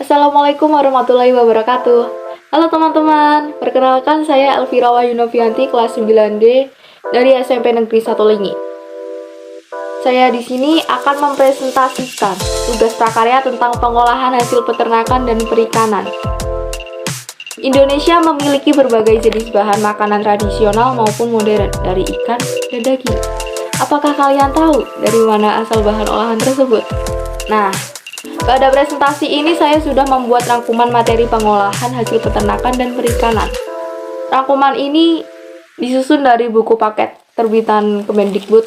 Assalamualaikum warahmatullahi wabarakatuh. Halo teman-teman, perkenalkan saya Elvira Wahyunovianti kelas 9D dari SMP Negeri 1 Lingi. Saya di sini akan mempresentasikan tugas prakarya tentang pengolahan hasil peternakan dan perikanan. Indonesia memiliki berbagai jenis bahan makanan tradisional maupun modern dari ikan dan daging. Apakah kalian tahu dari mana asal bahan olahan tersebut? Nah, pada presentasi ini saya sudah membuat rangkuman materi pengolahan hasil peternakan dan perikanan. Rangkuman ini disusun dari buku paket terbitan Kemendikbud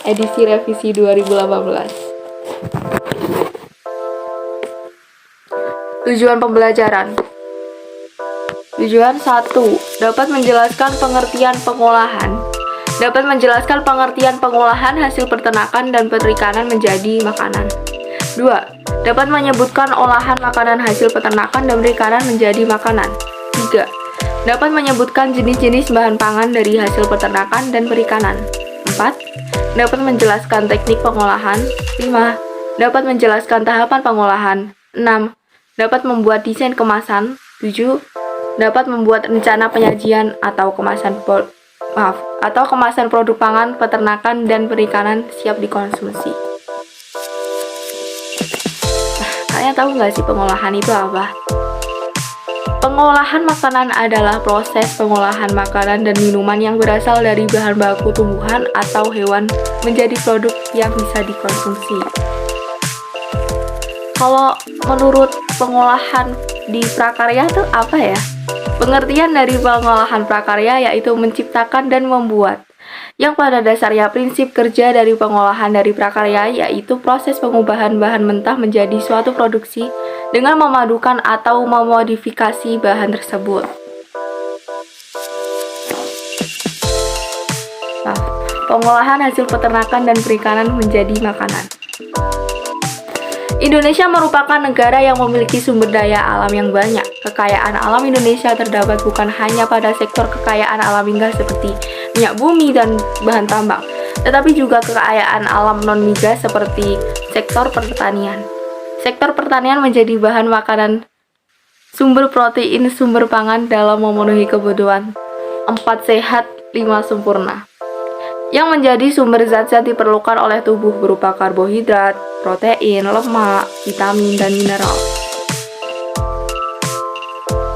edisi revisi 2018. Tujuan pembelajaran. Tujuan 1. Dapat menjelaskan pengertian pengolahan hasil peternakan dan perikanan menjadi makanan. 2. Dapat menyebutkan olahan makanan hasil peternakan dan perikanan menjadi makanan. 3. Dapat menyebutkan jenis-jenis bahan pangan dari hasil peternakan dan perikanan. 4. Dapat menjelaskan teknik pengolahan. 5. Dapat menjelaskan tahapan pengolahan. 6. Dapat membuat desain kemasan. 7. Dapat membuat rencana penyajian atau kemasan produk pangan, peternakan, dan perikanan siap dikonsumsi. Kalian tahu nggak sih pengolahan itu apa? Pengolahan makanan adalah proses pengolahan makanan dan minuman yang berasal dari bahan baku tumbuhan atau hewan menjadi produk yang bisa dikonsumsi. Kalau menurut pengolahan di prakarya itu apa ya? Pengertian dari pengolahan prakarya yaitu menciptakan dan membuat. Yang pada dasarnya prinsip kerja dari pengolahan dari prakarya yaitu proses pengubahan bahan mentah menjadi suatu produksi dengan memadukan atau memodifikasi bahan tersebut. Nah, pengolahan hasil peternakan dan perikanan menjadi makanan. Indonesia merupakan negara yang memiliki sumber daya alam yang banyak. Kekayaan alam Indonesia terdapat bukan hanya pada sektor kekayaan alam migas seperti minyak bumi dan bahan tambang, tetapi juga kekayaan alam non-migas seperti sektor pertanian. Sektor pertanian menjadi bahan makanan, sumber protein, sumber pangan dalam memenuhi kebutuhan 4 sehat, 5 sempurna, yang menjadi sumber zat-zat diperlukan oleh tubuh berupa karbohidrat, protein, lemak, vitamin, dan mineral.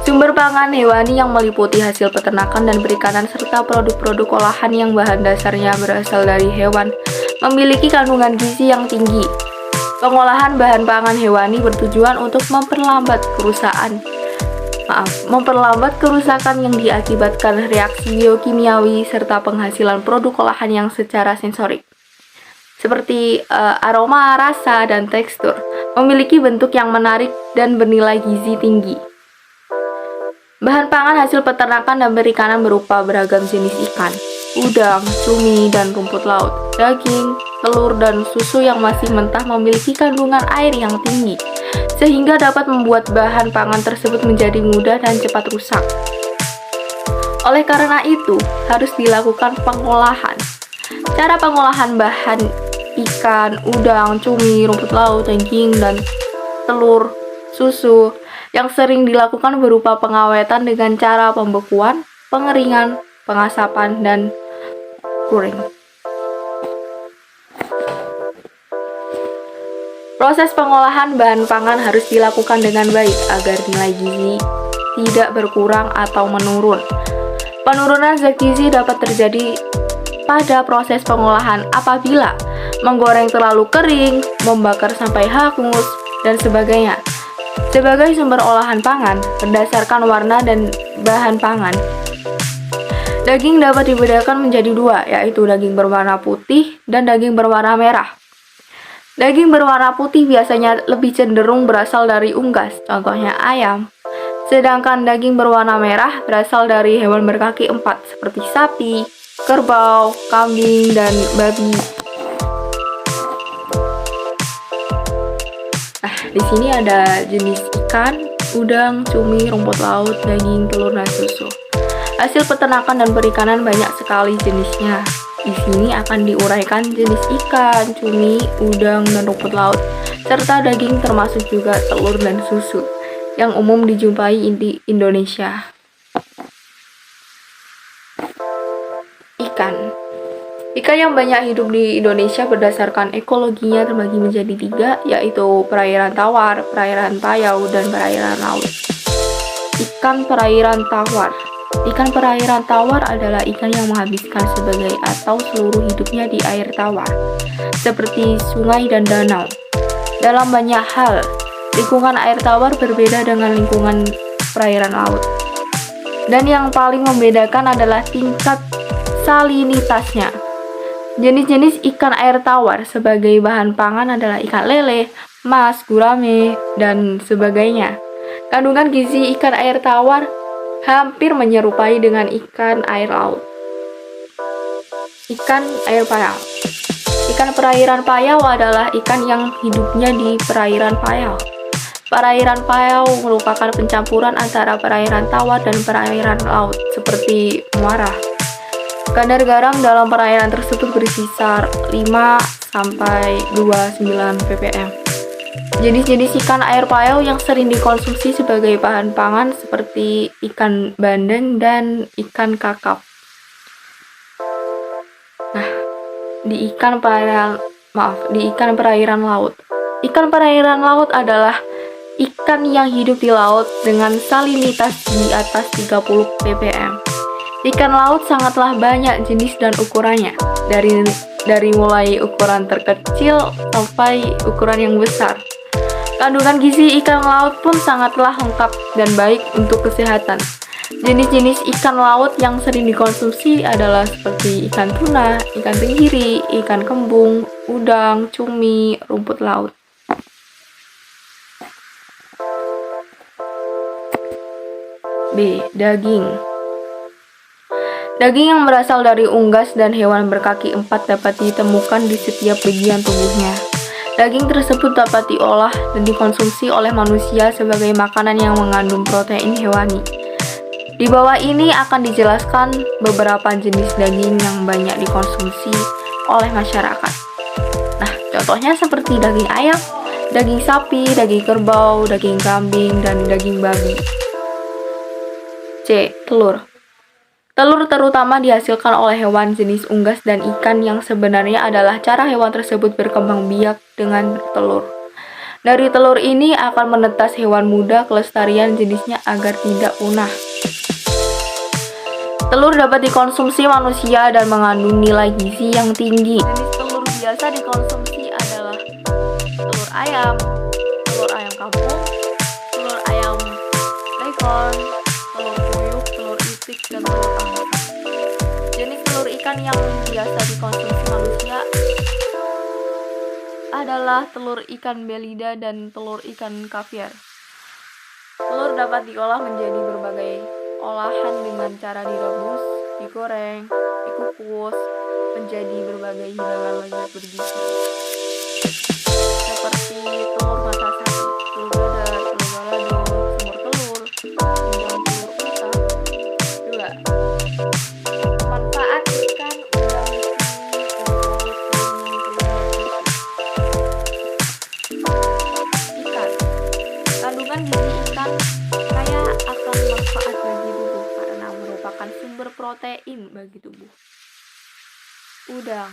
Sumber pangan hewani yang meliputi hasil peternakan dan perikanan serta produk-produk olahan yang bahan dasarnya berasal dari hewan memiliki kandungan gizi yang tinggi. Pengolahan bahan pangan hewani bertujuan untuk memperlambat kerusakan yang diakibatkan reaksi biokimiawi serta penghasilan produk olahan yang secara sensorik seperti aroma, rasa, dan tekstur memiliki bentuk yang menarik dan bernilai gizi tinggi. Bahan pangan hasil peternakan dan perikanan berupa beragam jenis ikan, udang, cumi, dan rumput laut, daging, telur, dan susu yang masih mentah memiliki kandungan air yang tinggi, sehingga dapat membuat bahan pangan tersebut menjadi mudah dan cepat rusak. Oleh karena itu, harus dilakukan pengolahan. Cara pengolahan bahan ikan, udang, cumi, rumput laut, daging, dan telur, susu yang sering dilakukan berupa pengawetan dengan cara pembekuan, pengeringan, pengasapan, dan curing. Proses pengolahan bahan pangan harus dilakukan dengan baik agar nilai gizi tidak berkurang atau menurun. Penurunan zat gizi dapat terjadi pada proses pengolahan apabila menggoreng terlalu kering, membakar sampai hangus, dan sebagainya. Sebagai sumber olahan pangan, berdasarkan warna dan bahan pangan, daging dapat dibedakan menjadi dua, yaitu daging berwarna putih dan daging berwarna merah. Daging berwarna putih biasanya lebih cenderung berasal dari unggas, contohnya ayam. Sedangkan daging berwarna merah berasal dari hewan berkaki 4 seperti sapi, kerbau, kambing, dan babi. Nah, di sini ada jenis ikan, udang, cumi, rumput laut, daging, telur, dan susu. Hasil peternakan dan perikanan banyak sekali jenisnya. Di sini akan diuraikan jenis ikan, cumi, udang, dan rumput laut serta daging termasuk juga telur dan susu yang umum dijumpai di Indonesia. Ikan. Ikan yang banyak hidup di Indonesia berdasarkan ekologinya terbagi menjadi 3, yaitu perairan tawar, perairan payau, dan perairan laut. Ikan perairan tawar. Ikan perairan tawar adalah ikan yang menghabiskan sebagai atau seluruh hidupnya di air tawar, seperti sungai dan danau. Dalam banyak hal, lingkungan air tawar berbeda dengan lingkungan perairan laut. Dan yang paling membedakan adalah tingkat salinitasnya. Jenis-jenis ikan air tawar sebagai bahan pangan adalah ikan lele, mas, gurame, dan sebagainya. Kandungan gizi ikan air tawar hampir menyerupai dengan ikan air laut. Ikan air payau. Ikan perairan payau adalah ikan yang hidupnya di perairan payau. Perairan payau merupakan pencampuran antara perairan tawar dan perairan laut, seperti muara. Kadar garam dalam perairan tersebut berkisar 5-29 ppm. Jenis-jenis ikan air payau yang sering dikonsumsi sebagai bahan pangan seperti ikan bandeng dan ikan kakap. Nah, di ikan perairan laut. Ikan perairan laut adalah ikan yang hidup di laut dengan salinitas di atas 30 ppm. Ikan laut sangatlah banyak jenis dan ukurannya, dari mulai ukuran terkecil sampai ukuran yang besar. Kandungan gizi ikan laut pun sangatlah lengkap dan baik untuk kesehatan. Jenis-jenis ikan laut yang sering dikonsumsi adalah seperti ikan tuna, ikan tenggiri, ikan kembung, udang, cumi, rumput laut. B. Daging. Daging yang berasal dari unggas dan hewan berkaki 4 dapat ditemukan di setiap bagian tubuhnya. Daging tersebut dapat diolah dan dikonsumsi oleh manusia sebagai makanan yang mengandung protein hewani. Di bawah ini akan dijelaskan beberapa jenis daging yang banyak dikonsumsi oleh masyarakat. Nah, contohnya seperti daging ayam, daging sapi, daging kerbau, daging kambing, dan daging babi. C. Telur. Telur terutama dihasilkan oleh hewan jenis unggas dan ikan yang sebenarnya adalah cara hewan tersebut berkembang biak dengan telur. Dari telur ini akan menetas hewan muda kelestarian jenisnya agar tidak punah. Telur dapat dikonsumsi manusia dan mengandung nilai gizi yang tinggi. Jenis telur biasa dikonsumsi adalah telur ayam kampung, telur ayam leghorn, telur puyuh, telur itik, dan telur angsa. Jenis telur ikan yang biasa dikonsumsi manusia adalah telur ikan belida dan telur ikan kaviar. Telur dapat diolah menjadi berbagai olahan dengan cara direbus, digoreng, dikukus, menjadi berbagai hidangan lezat bergizi. Seperti telur mata sapi, telur dadar, telur balado, semur telur, hingga telur unta. 2. Manfaat ikan udang ikan. Kandungan gizi ikan kaya akan manfaat bagi tubuh karena merupakan sumber protein bagi tubuh. Udang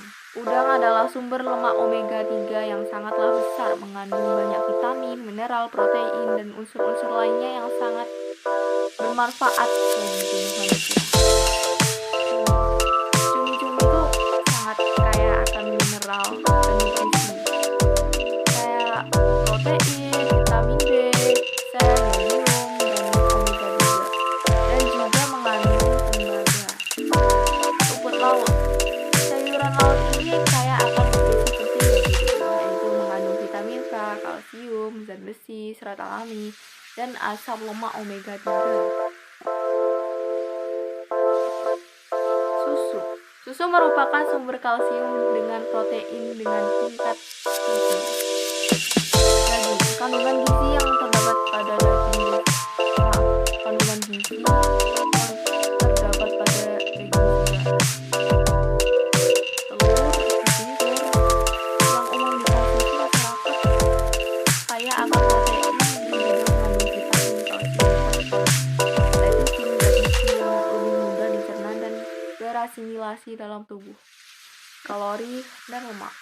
adalah sumber lemak omega 3 yang sangatlah besar, mengandung banyak vitamin, mineral, protein, dan unsur-unsur lainnya yang sangat bermanfaat bagi tubuh manusia. Cumi-cumi itu sangat kaya akan mineral dan nutrisi, kayak protein, vitamin B, selenium, dan omega 3, dan juga mengandung tembaga. Rumput laut. Sayuran laut ini kaya akan nutrisi penting bagi tubuh, yaitu mengandung vitamin K, kalsium, zat besi, serat alami, dan asam lemak omega 3. Susu merupakan sumber kalsium dengan protein dengan tingkat tinggi. Daging. Kandungan gizi yang terdapat pada daging kandungan gizi yang terdapat pada daging telur yang umum dikonsumsi masyarakat asimilasi dalam tubuh, kalori, dan lemak.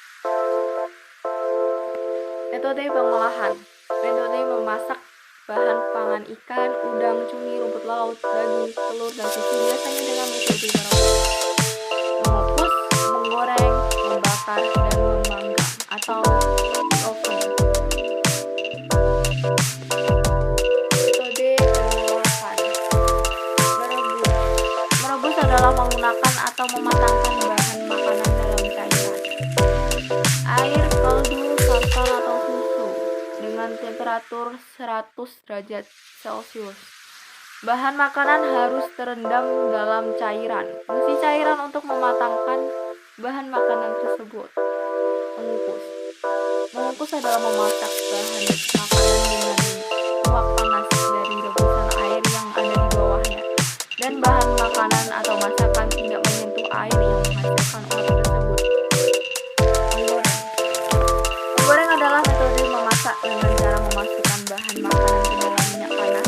Metode pengolahan. Metode memasak bahan pangan ikan, udang, cumi, rumput laut, daging, telur, dan susu biasanya dengan metode merebus, mengukus, menggoreng, membakar, dan memanggang atau oven. Metode pengolahan. Merebus. Merebus adalah menggunakan atau mematangkan bahan makanan dalam cairan, air, kaldu, santan, atau susu dengan temperatur 100 derajat Celcius. Bahan makanan harus terendam dalam cairan. Fungsi cairan untuk mematangkan bahan makanan tersebut. Mengukus. Mengukus adalah memasak bahan makanan dengan uap panas dari rebusan air yang ada di bawahnya, dan bahan makanan atau masakan tidak menyentuh air yang menghasilkan uap tersebut. Menggoreng. Menggoreng adalah metode memasak dengan cara memasukkan bahan makanan ke dalam minyak panas.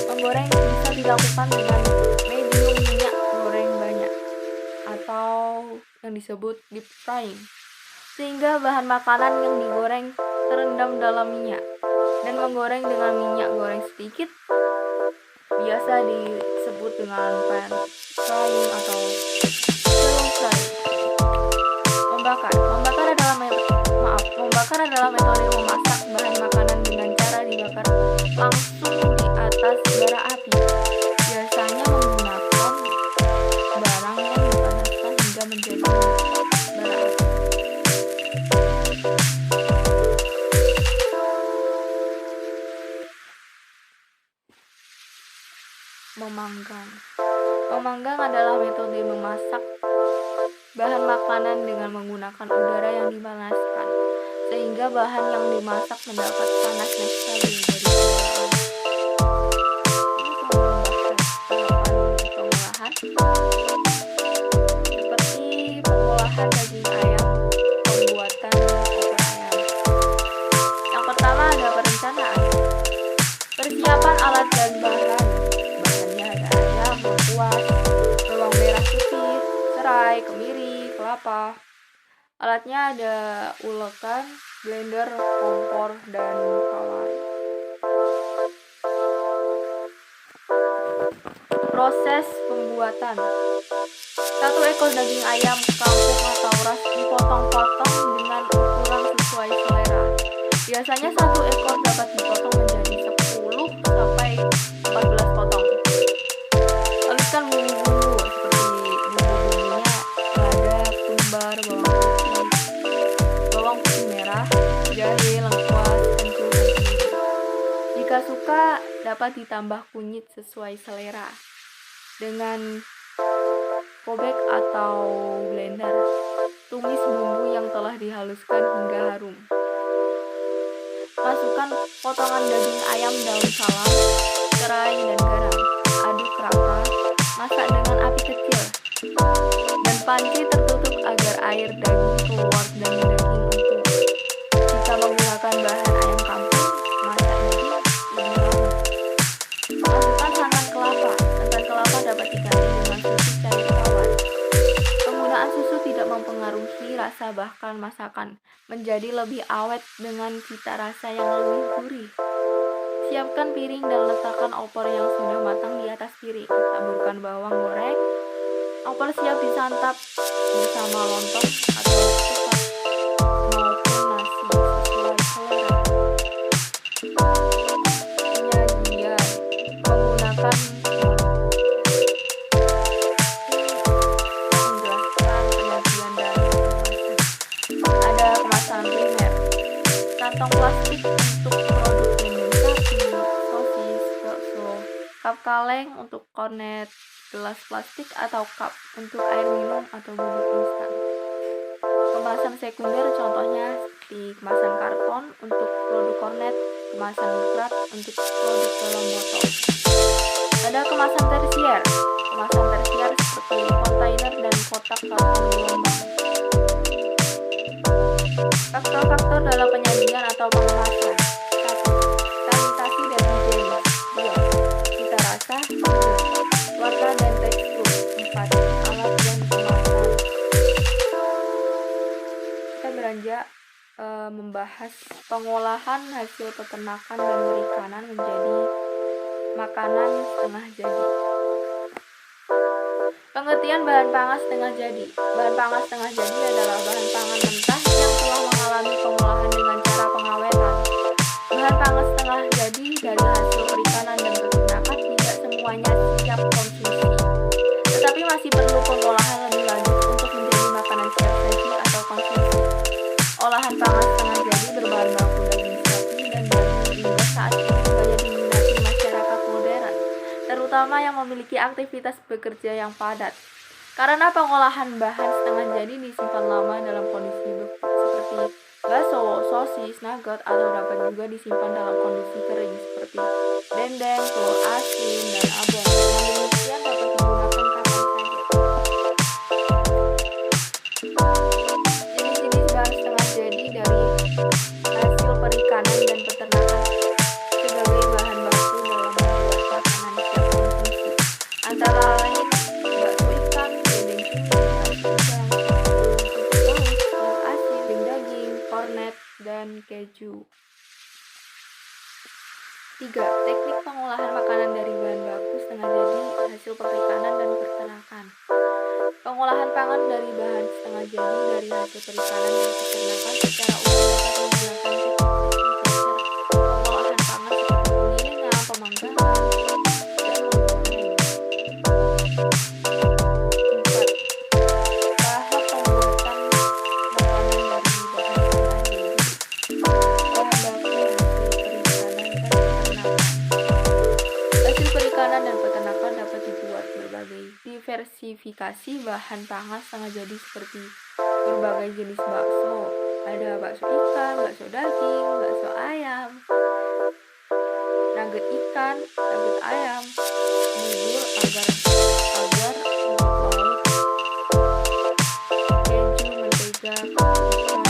Menggoreng bisa dilakukan dengan medium minyak goreng banyak atau yang disebut deep frying, sehingga bahan makanan yang digoreng terendam dalam minyak, dan menggoreng dengan minyak goreng sedikit biasa disebut dengan pan frying atau shallow frying. Membakar. Membakar adalah metode memasak bahan makanan dengan cara dibakar langsung di atas bara api. Biasanya menggunakan barang yang dipanaskan hingga menjadi bara api. Memanggang. Memanggang adalah metode memasak bahan makanan dengan menggunakan udara yang dipanaskan, sehingga bahan yang dimasak mendapat panas yang stabil dari udara. Ini pengolahan seperti pengolahan daging ayam, pembuatan opor ayam. Yang pertama ada perencanaan. Persiapan alat dan bahan. Bahannya ada ayam, lengkuas, bawang merah putih, serai, kemiri, kelapa. Alatnya ada ulekan, blender, kompor, dan pawai. Proses pembuatan. 1 ekor daging ayam kampung atau ras dipotong-potong dengan ukuran sesuai selera. Biasanya 1 ekor dapat dipotong menjadi 10 sampai 14 potong. Haluskan bumbu-bumbu seperti bumbu-bumbunya lada, kumbar, bawang putih merah, jahe, lengkuas, kencur, dan kemiri. Jika suka, dapat ditambah kunyit sesuai selera dengan kobek atau blender. Tumis bumbu yang telah dihaluskan hingga harum. Masukkan potongan daging ayam, daun salam, serai, dan garam. Aduk rata. Masak dengan api kecil dan panci tertutup agar air daging keluar dan daging empuk. Jika menggunakan bahan ayam kampung, masak daging lebih lama. Masukkan santan kelapa. Santan kelapa dapat diganti dengan susu cair tawar. Penggunaan susu tidak mempengaruhi rasa, bahkan masakan menjadi lebih awet dengan cita rasa yang lebih gurih. Siapkan piring dan letakkan opor yang sudah matang di atas piring. Taburkan bawang goreng. Opor siap disantap bersama lontong atau ketupat maupun nasi sesuai selera. Penyajian menggunakan menjelaskan penyajian dan kemasan. Ada kemasan primer, kantong plastik untuk produk premium sapi, sosis, bakso, cup kaleng untuk kornet, gelas plastik atau cup untuk air minum atau bubuk instan. Kemasan sekunder contohnya seperti kemasan karton untuk produk kornet, kemasan berat untuk produk dalam botol. Ada kemasan tersier. Kemasan tersier seperti kontainer dan kotak karton gelombang. Faktor-faktor dalam penyajian atau pengemasan. 1. Sanitasi dan higienis. 2. Cita rasa. 3. Warna dan tekstur. 4. Alat dan membahas pengolahan hasil peternakan dan perikanan menjadi makanan setengah jadi. Pengertian bahan pangan setengah jadi. Bahan pangan setengah jadi adalah bahan pangan mentah yang telah mengalami pengolahan dengan cara pengawetan. Bahan pangan setengah jadi dari hasil perikanan dan peternakan tidak semuanya siap konsumsi, tetapi masih perlu pengolahan lebih lanjut untuk menjadi makanan siap saji atau konsumsi. Olahan pangan setengah jadi berbahan baku daging sapi dan daging hingga saat ini banyak diminati masyarakat modern, terutama yang memiliki aktivitas bekerja yang padat. Karena pengolahan bahan setengah jadi disimpan lama dalam kondisi beku seperti bakso, sosis, nugget, atau dapat juga disimpan dalam kondisi kering seperti dendeng, telur asin, dan abon. Dengan demikian dapat digunakan kapan saja. Jenis-jenis bahan setengah jadi dari hasil perikanan dan peternakan sebagai bahan baku dalam membuat makanan siap konsumsi, antara lain bakso ikan, dendeng cumi, udang, telur asin, daging, kornet, dan keju. 3. Teknik pengolahan makanan dari bahan baku setengah jadi hasil perikanan dan peternakan. Pengolahan pangan dari bahan setengah jadi dari hasil perikanan dan peternakan secara umum dapat menggunakan teknik dasar pengolahan pangan seperti penggilingan, pemanggangan, dan menggoreng. 4. Tahap pembuatan makanan dari bahan setengah jadi. Bahan baku hasil perikanan dan peternakan dapat dibuat berbagai diversifikasi bahan pangan setengah jadi seperti berbagai jenis bakso. Ada bakso ikan, bakso daging, bakso ayam, nugget ikan, nugget ayam, bubur, agar rumput laut, keju, mentega, ikan,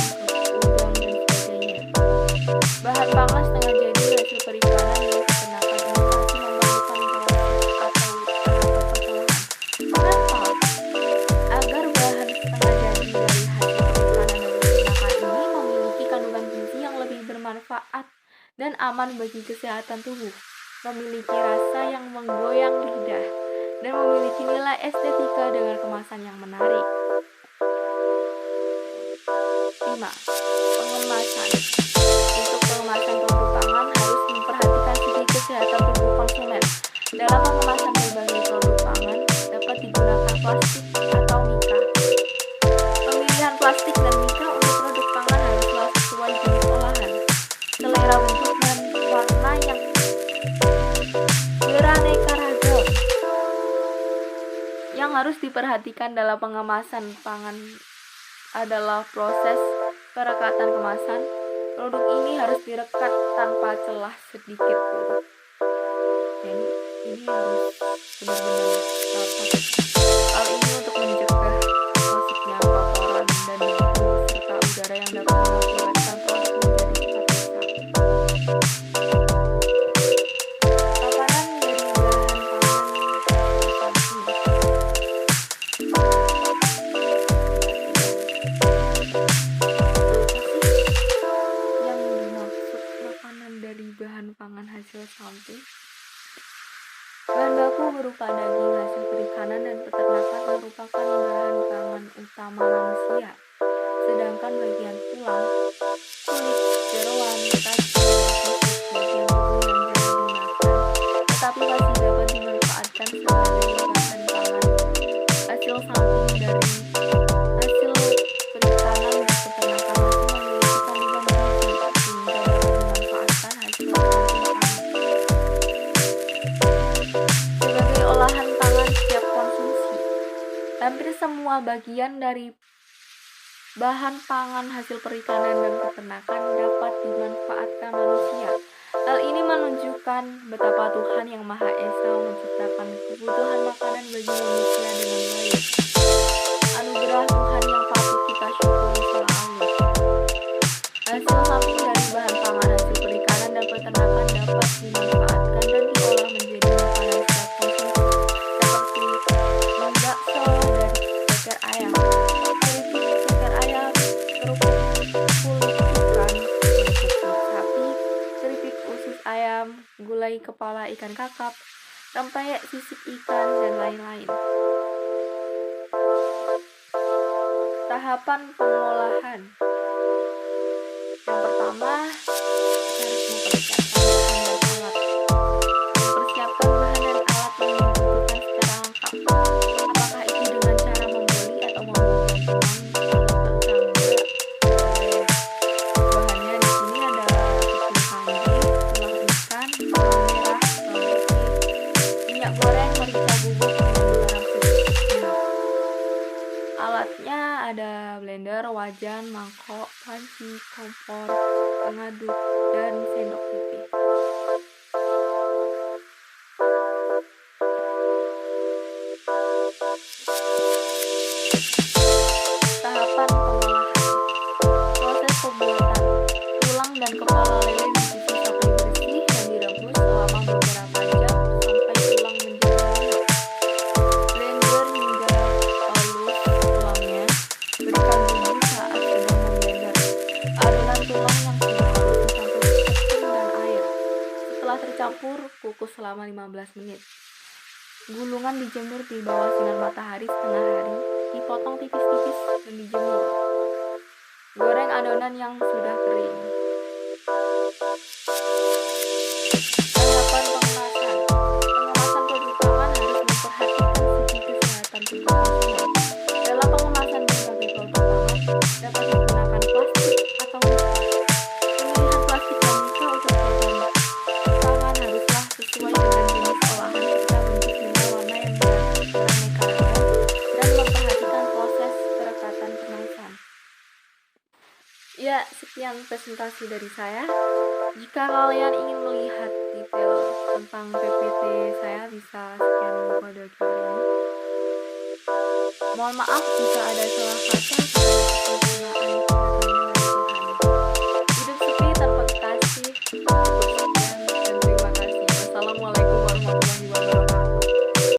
udang, dan sebagainya. Bahan pangan setengah jadi hasil perikanan dan peternakan ini masih memerlukan proses atau tahap pengolahan. Kenapa? Agar bahan setengah jadi dari hasil perikanan dan peternakan ini memiliki kandungan gizi yang lebih bermanfaat dan aman bagi kesehatan tubuh, memiliki rasa yang menggoyang lidah, dan memiliki nilai estetika dengan kemasan yang menarik. 5. Pengemasan. Untuk pengemasan produk pangan harus memperhatikan segi kesehatan tubuh konsumen. Dalam pengemasan berbagai produk pangan dapat digunakan plastik atau mika. Pemilihan plastik dan mika untuk produk pangan haruslah sesuai jenis olahan, selera bentuk, dan warna yang beraneka ragam. Yang harus diperhatikan dalam pengemasan pangan adalah proses perekatan kemasan. Produk ini harus direkat tanpa celah sedikit pun. Jadi ini harus benar-benar rapat. Hal ini untuk mencegah masuknya kotoran dan debu serta udara yang dapat mengakibatkan produk menjadi cepat rusak. Makanan dari bahan pangan bahan pangan hasil samping. Bahan baku berupa daging hasil perikanan dan peternakan merupakan bahan pangan utama manusia, sedangkan bagian tulang, kulit, jeroan, kaki, bagian tubuh yang jarang dimakan, tetapi masih dapat dimanfaatkan sebagai bahan pangan hasil samping dari hasil perikanan dan peternakan masih memiliki kandungan gizi sehingga dapat dimanfaatkan hasil samping pangan sebagai olahan pangan siap konsumsi. Hampir semua bagian dari bahan pangan hasil perikanan dan peternakan dapat dimanfaatkan manusia. Hal ini menunjukkan betapa Tuhan Yang Maha Esa menciptakan kebutuhan makanan bagi manusia dengan baik. Anugerah Tuhan yang patut kita syukuri selalu. Hasil samping dari bahan pangan hasil perikanan dan peternakan dapat dimanfaatkan dan diolah menjadi makanan siap konsumsi seperti bakso dan ceker ayam, keripik ceker ayam, kerupuk kulit ikan, ayam, gulai kepala ikan kakap, rempeyek sisik ikan, dan lain-lain. Tahapan pengolahan. Yang pertama, kita harus mempersiapkan bahan dan alat. Mempersiapkan bahan dan alat yang dibutuhkan secara lengkap. Apakah itu dengan cara membeli atau membeli bahannya di sini ada tepung kanji, tulang ikan, bawang merah, bawang putih, minyak goreng, merica bubuk, dan garam secukupnya. Alatnya ada blender, wajan, mangkok, panci, kompor, pengaduk, dan sendok pipih. Tahapan pengolahan. Proses pembuatan. Tulang dan kepala lele dicuci sampai bersih dan direbus selama beberapa jam sampai tulang menjadi lunak. Blender hingga halus tulangnya. Berikan bumbu saat sedang memblender. Adonan tulang yang sudah halus dicampur tepung dan air. Setelah tercampur, kukus selama 15 menit. Gulungan dijemur di bawah sinar matahari setengah hari, dipotong tipis-tipis dan dijemur. Goreng adonan yang sudah kering. Tahapan pengemasan. Pengemasan produk pangan harus memperhatikan segi kesehatan tubuh konsumen. Dalam pengemasan berbagai produk pangan dapat menggunakan plastik atau muka. Pemilihan plastik dan muka untuk produk pangan haruslah sesuai dengan jenis olahan serta bentuk warna yang beraneka ragam dan memperhatikan proses perekatan kemasan. Ya, sekian presentasi dari saya. Jika kalian ingin melihat detail tentang PPT saya, bisa scan kode QR ini. Mohon maaf jika ada salah kata.